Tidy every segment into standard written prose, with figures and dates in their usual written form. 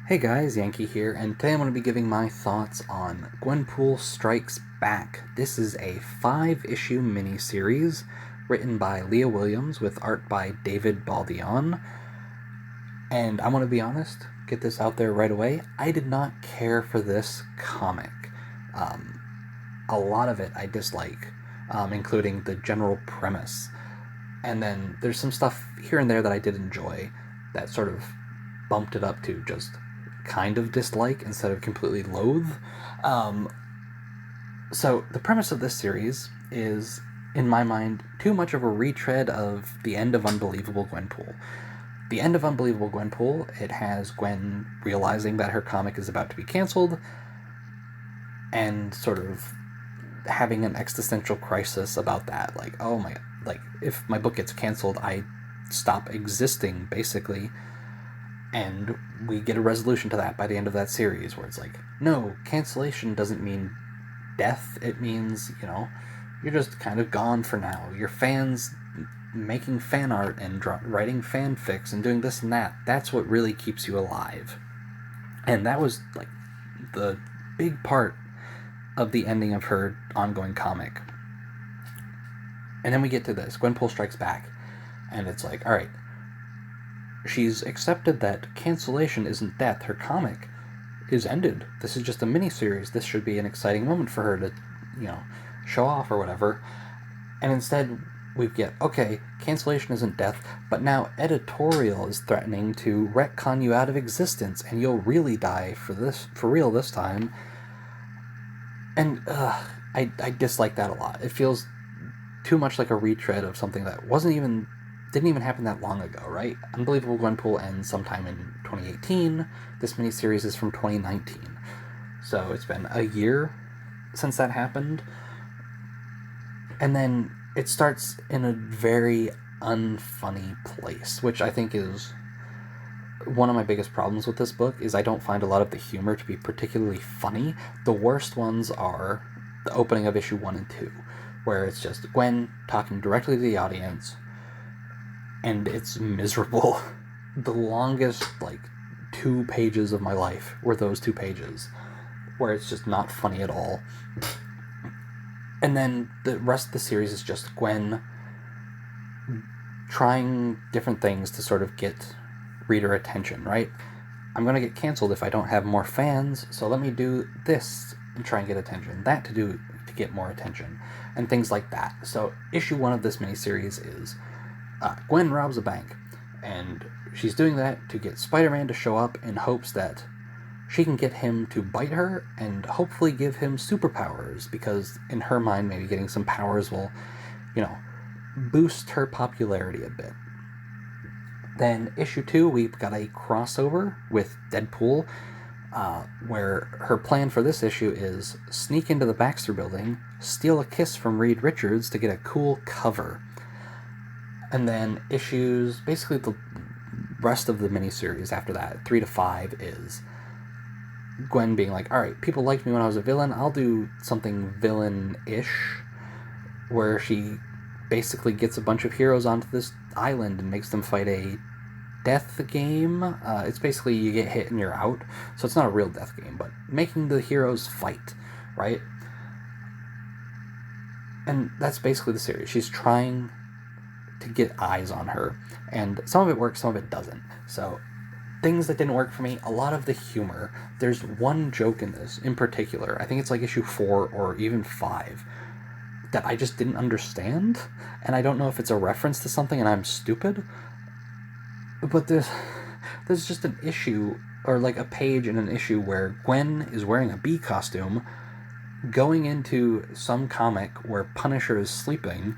Hey guys, Yankee here, and today I'm going to be giving my thoughts on Gwenpool Strikes Back. This is a 5-issue miniseries written by Leah Williams with art by David Baldion. And I'm going to be honest, get this out there right away, I did not care for this comic. Um, a lot of it I dislike, including the general premise. And then there's some stuff here and there that I did enjoy that sort of bumped it up to just kind of dislike instead of completely loathe. Um, so the premise of this series is, in my mind, too much of a retread of the end of Unbelievable Gwenpool. The end of Unbelievable Gwenpool, it has Gwen realizing that her comic is about to be canceled and sort of having an existential crisis about that. Like, oh my, like, if my book gets canceled, I stop existing, basically. And we get a resolution to that by the end of that series, where it's like, no, cancellation doesn't mean death. It means, you're just kind of gone for now. Your fans making fan art and writing fanfics and doing this and that, that's what really keeps you alive. And that was, like, the big part of the ending of her ongoing comic. And then we get to this, Gwenpool Strikes Back, and it's like, alright, she's accepted that cancellation isn't death. Her comic is ended. This is just a mini-series. This should be an exciting moment for her to, show off or whatever. And instead, we get, okay, cancellation isn't death, but now editorial is threatening to retcon you out of existence, and you'll really die for real this time. And I dislike that a lot. It feels too much like a retread of something that didn't even happen that long ago, right? Unbelievable Gwenpool ends sometime in 2018. This miniseries is from 2019. So it's been a year since that happened. And then it starts in a very unfunny place, which I think is one of my biggest problems with this book, is I don't find a lot of the humor to be particularly funny. The worst ones are the opening of issue 1 and 2, where it's just Gwen talking directly to the audience, and it's miserable. The longest, 2 pages of my life were those 2 pages, where it's just not funny at all. And then the rest of the series is just Gwen trying different things to sort of get reader attention, right? I'm going to get canceled if I don't have more fans, so let me do this and try and get attention. That to get more attention, and things like that. So issue 1 of this miniseries is Gwen robs a bank, and she's doing that to get Spider-Man to show up in hopes that she can get him to bite her and hopefully give him superpowers, because in her mind, maybe getting some powers will, boost her popularity a bit. Then issue 2, we've got a crossover with Deadpool, where her plan for this issue is sneak into the Baxter building, steal a kiss from Reed Richards to get a cool cover. And then basically the rest of the miniseries after that, 3 to 5, is Gwen being like, alright, people liked me when I was a villain, I'll do something villain-ish, where she basically gets a bunch of heroes onto this island and makes them fight a death game. It's basically you get hit and you're out, so it's not a real death game, but making the heroes fight, right? And that's basically the series. She's trying to get eyes on her, and some of it works, some of it doesn't. So things that didn't work for me, a lot of the humor. There's one joke in this in particular, I think it's like issue 4 or even 5, that I just didn't understand, and I don't know if it's a reference to something and I'm stupid, but there's just an issue, or like a page in an issue, where Gwen is wearing a bee costume, going into some comic where Punisher is sleeping,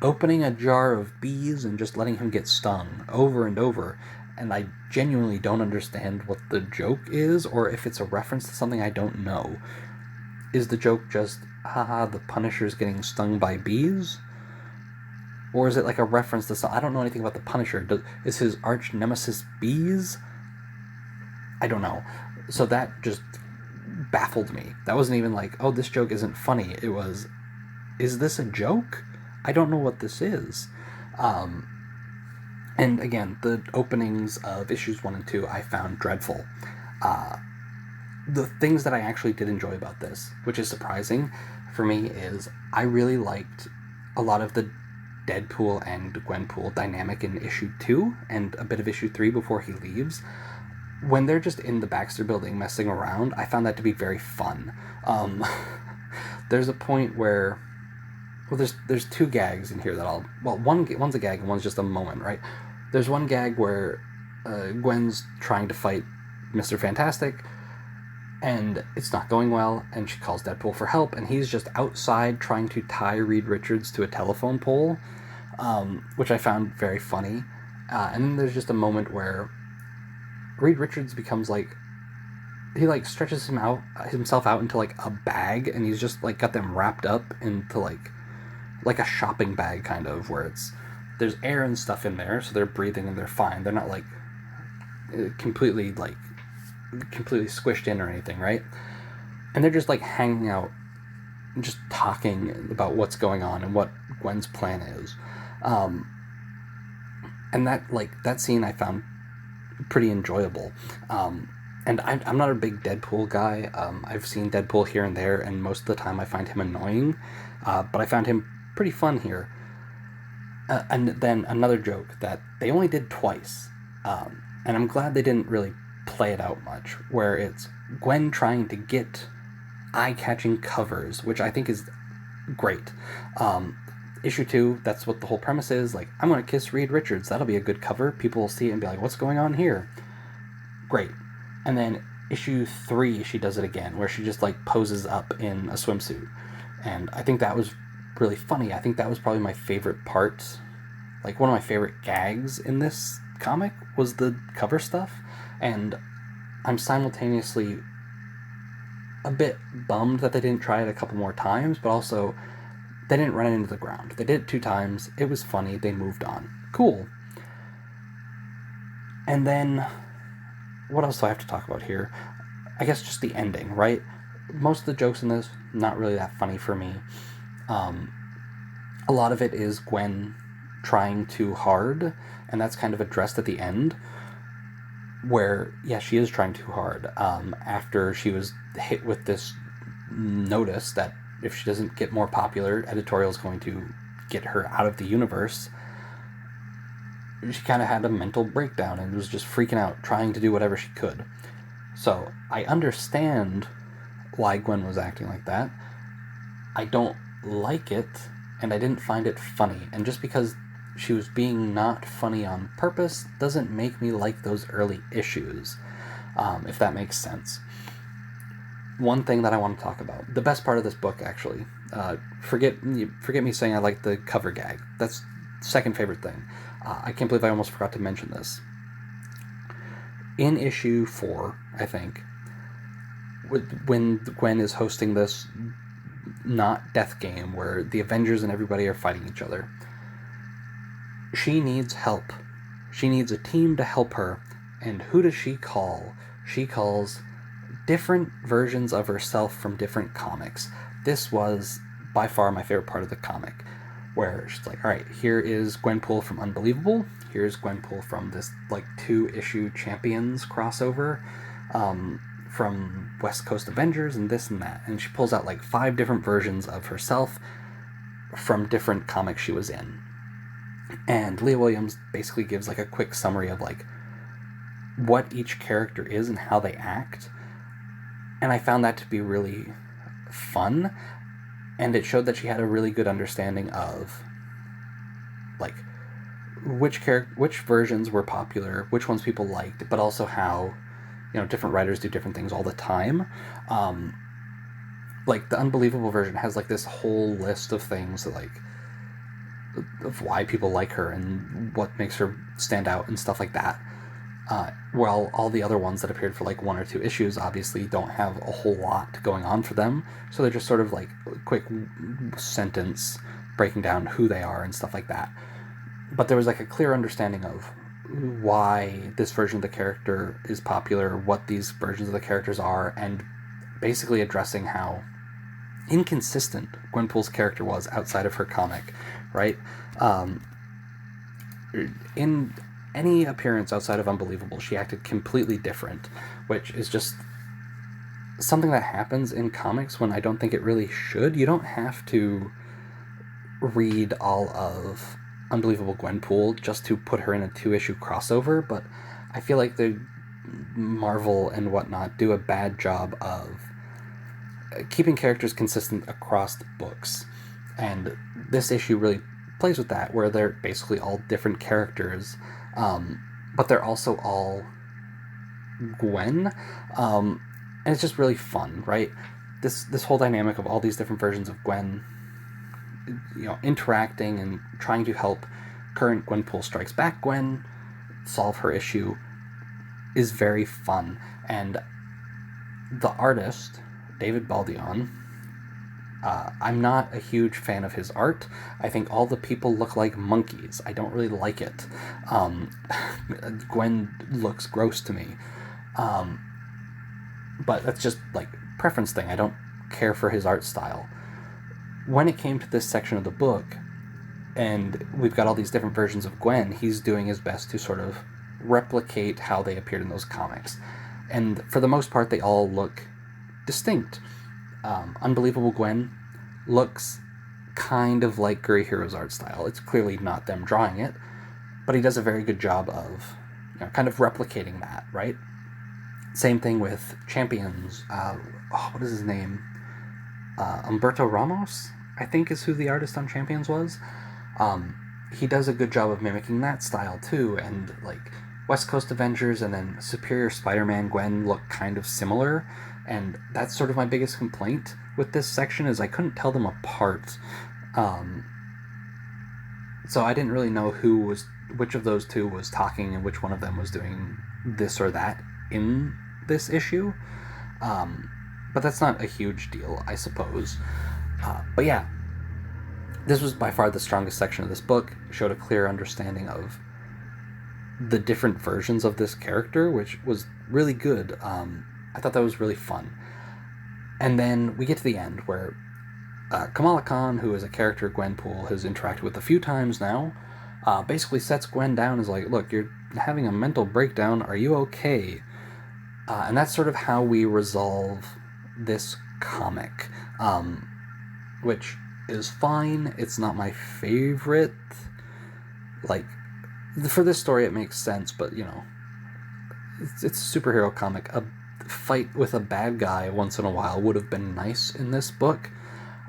opening a jar of bees and just letting him get stung over and over, and I genuinely don't understand what the joke is, or if it's a reference to something I don't know. Is the joke just, haha, the Punisher's getting stung by bees? Or is it like a reference to something? I don't know anything about the Punisher. Is his arch nemesis bees? I don't know. So that just baffled me. That wasn't even like, oh, this joke isn't funny. It was, is this a joke? I don't know what this is. And again, the openings of issues 1 and 2 I found dreadful. The things that I actually did enjoy about this, which is surprising for me, is I really liked a lot of the Deadpool and Gwenpool dynamic in issue 2 and a bit of issue 3 before he leaves. When they're just in the Baxter building messing around, I found that to be very fun. There's a point where, well, there's two gags in here that one's a gag and one's just a moment, right? There's one gag where Gwen's trying to fight Mr. Fantastic, and it's not going well, and she calls Deadpool for help, and he's just outside trying to tie Reed Richards to a telephone pole, which I found very funny. And then there's just a moment where Reed Richards becomes he stretches himself out into a bag, and he's just got them wrapped up into like a shopping bag kind of, where there's air and stuff in there, so they're breathing and they're fine. They're not completely squished in or anything, right? And they're just hanging out, just talking about what's going on and what Gwen's plan is. And that scene I found pretty enjoyable. And I'm not a big Deadpool guy. I've seen Deadpool here and there, and most of the time I find him annoying. But I found him pretty fun here. And then another joke that they only did twice, and I'm glad they didn't really play it out much, where it's Gwen trying to get eye-catching covers, which I think is great. Issue 2, that's what the whole premise is. I'm going to kiss Reed Richards. That'll be a good cover. People will see it and be like, what's going on here? Great. And then issue 3, she does it again, where she just poses up in a swimsuit. And I think that was really funny. I think that was probably my favorite part. One of my favorite gags in this comic was the cover stuff. And I'm simultaneously a bit bummed that they didn't try it a couple more times, but also they didn't run it into the ground. They did it 2 times. It was funny. They moved on. Cool. And then, what else do I have to talk about here? I guess just the ending, right? Most of the jokes in this, not really that funny for me. A lot of it is Gwen trying too hard, and that's kind of addressed at the end, where, yeah, she is trying too hard. After she was hit with this notice that if she doesn't get more popular, editorial is going to get her out of the universe, she kind of had a mental breakdown and was just freaking out, trying to do whatever she could. So I understand why Gwen was acting like that. I don't like it, and I didn't find it funny. And just because she was being not funny on purpose doesn't make me like those early issues, if that makes sense. One thing that I want to talk about, the best part of this book, actually, forget me saying I like the cover gag. That's second favorite thing. I can't believe I almost forgot to mention this. In issue 4, I think, when Gwen is hosting this not death game where the Avengers and everybody are fighting each other, she needs help. She needs a team to help her. And who does she call? She calls different versions of herself from different comics. This was by far my favorite part of the comic, where she's like, all right, here is Gwenpool from Unbelievable. Here's Gwenpool from this 2-issue Champions crossover, from West Coast Avengers and this and that. And she pulls out 5 different versions of herself from different comics she was in. And Leah Williams basically gives a quick summary of what each character is and how they act. And I found that to be really fun. And it showed that she had a really good understanding of which versions were popular, which ones people liked, but also how different writers do different things all the time. The Unbelievable version has this whole list of things that of why people like her and what makes her stand out and stuff like that. While all the other ones that appeared for 1 or 2 issues obviously don't have a whole lot going on for them, so they're just sort of quick sentence breaking down who they are and stuff like that. But there was a clear understanding of why this version of the character is popular, what these versions of the characters are, and basically addressing how inconsistent Gwenpool's character was outside of her comic, right? in any appearance outside of Unbelievable, she acted completely different, which is just something that happens in comics when I don't think it really should. You don't have to read all of Unbelievable Gwenpool just to put her in a 2-issue crossover, but I feel like the Marvel and whatnot do a bad job of keeping characters consistent across the books, and this issue really plays with that, where they're basically all different characters, but they're also all Gwen, and it's just really fun, right? This whole dynamic of all these different versions of Gwen, interacting and trying to help current Gwenpool Strikes Back Gwen solve her issue is very fun. And the artist, David Baldeón, I'm not a huge fan of his art. I think all the people look like monkeys. I don't really like it. Gwen looks gross to me. But that's just like preference thing. I don't care for his art style. When it came to this section of the book, and we've got all these different versions of Gwen, he's doing his best to sort of replicate how they appeared in those comics. And for the most part, they all look distinct. Unbelievable Gwen looks kind of like Guri Hero's art style. It's clearly not them drawing it, but he does a very good job of kind of replicating that, right? Same thing with Champions. What is his name? Humberto Ramos, I think, is who the artist on Champions was. He does a good job of mimicking that style too, and like West Coast Avengers and then Superior Spider-Man Gwen look kind of similar, and that's sort of my biggest complaint with this section, is I couldn't tell them apart. So I didn't really know which of those two was talking and which one of them was doing this or that in this issue. But that's not a huge deal, I suppose. But yeah, this was by far the strongest section of this book. It showed a clear understanding of the different versions of this character, which was really good. I thought that was really fun. And then we get to the end, where Kamala Khan, who is a character Gwenpool has interacted with a few times now, basically sets Gwen down as like, look, you're having a mental breakdown, are you okay? And that's sort of how we resolve this comic, which is fine. It's not my favorite. Like, for this story it makes sense, but it's a superhero comic. A fight with a bad guy once in a while would have been nice in this book,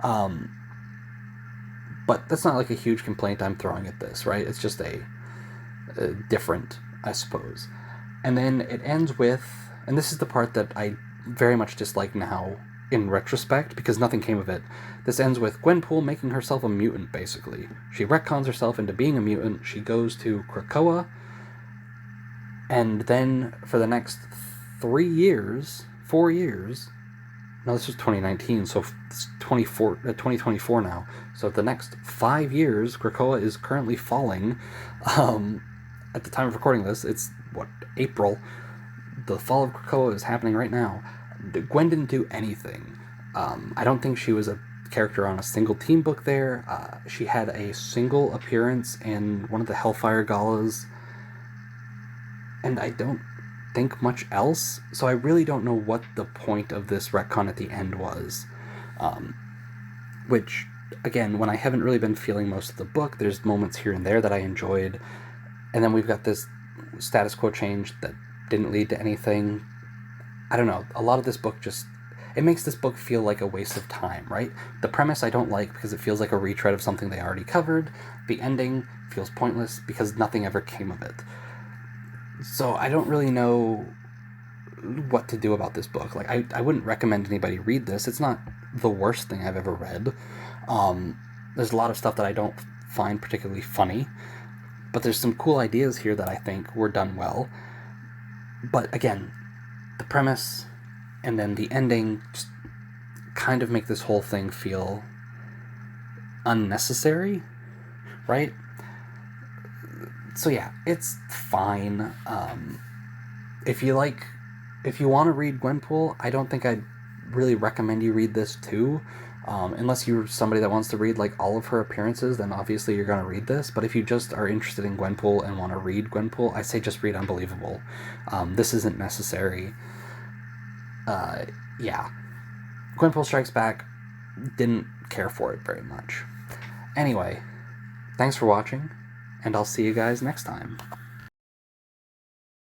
but that's not like a huge complaint I'm throwing at this, right? It's just a different, I suppose. And then it ends with, and this is the part that I very much dislike now in retrospect, because nothing came of it. This ends with Gwenpool making herself a mutant, basically. She retcons herself into being a mutant. She goes to Krakoa, and then for the next 4 years, no, this was 2019, so it's 2024 now. So the next 5 years, Krakoa is currently falling. At the time of recording this, it's, April? The fall of Krakoa is happening right now. Gwen didn't do anything. I don't think she was a character on a single team book there. She had a single appearance in one of the Hellfire Galas, and I don't think much else, so I really don't know what the point of this retcon at the end was. Which, again, when I haven't really been feeling most of the book, there's moments here and there that I enjoyed, and then we've got this status quo change that didn't lead to anything. I don't know, a lot of this book it makes this book feel like a waste of time, right? The premise I don't like because it feels like a retread of something they already covered. The ending feels pointless because nothing ever came of it. So I don't really know what to do about this book. Like, I wouldn't recommend anybody read this. It's not the worst thing I've ever read. There's a lot of stuff that I don't find particularly funny, but there's some cool ideas here that I think were done well. But again, the premise and then the ending just kind of make this whole thing feel unnecessary, right? So yeah, it's fine. If you want to read Gwenpool, I don't think I'd really recommend you read this too. Unless you're somebody that wants to read like all of her appearances, then obviously you're going to read this. But if you just are interested in Gwenpool and want to read Gwenpool, I say just read Unbelievable. This isn't necessary. Yeah. Gwenpool Strikes Back, didn't care for it very much. Anyway, thanks for watching, and I'll see you guys next time.